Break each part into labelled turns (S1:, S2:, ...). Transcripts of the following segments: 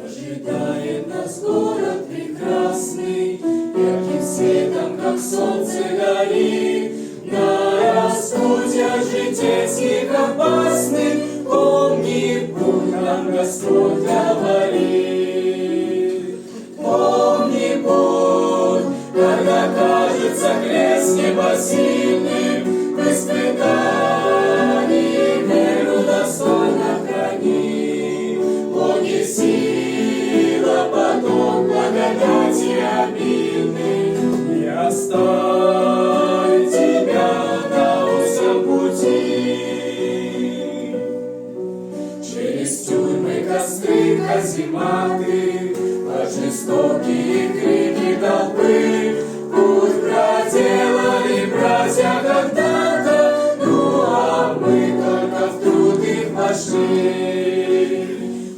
S1: Ожидает нас город прекрасный, ярким светом, как солнце горит. На распутьях житейских опасных помни, путь нам Господь говорит. Помни путь, когда кажется крест непосильным, в испытании веру достойно храни. Боги сила, поток благодати обильный, не оставь тебя на узком пути. Через тюрьмы, костры, казематы, под жестокие крики толпы, путь проделали братья когда-то, ну а мы только в труд их вошли.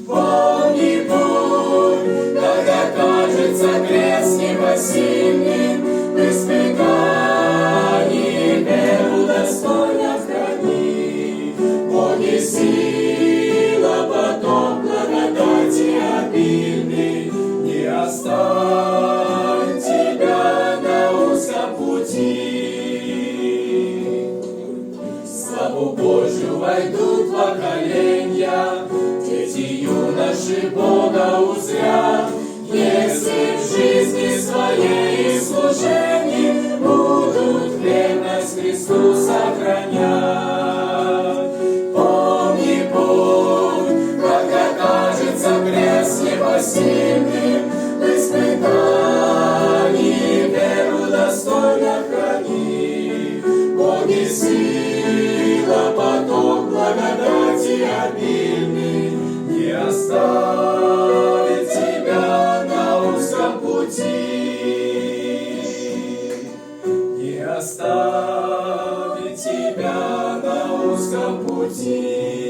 S1: Помни путь, когда кажется крест непосильным, в испытании веру достойно храни. Боги сила, поток благодати обильный, не оставь тебя на узком пути. Славу Божью войдут поколенья, дети юноши Бога узрят, если в жизни своей и служении будут верность Христу сохранять. Помни путь, когда кажется крест непосильным, в испытании веру достойно храни. Боги сила, поток благодати обильный, не оставит тебя на узком пути. Не оставит тебя на узком пути.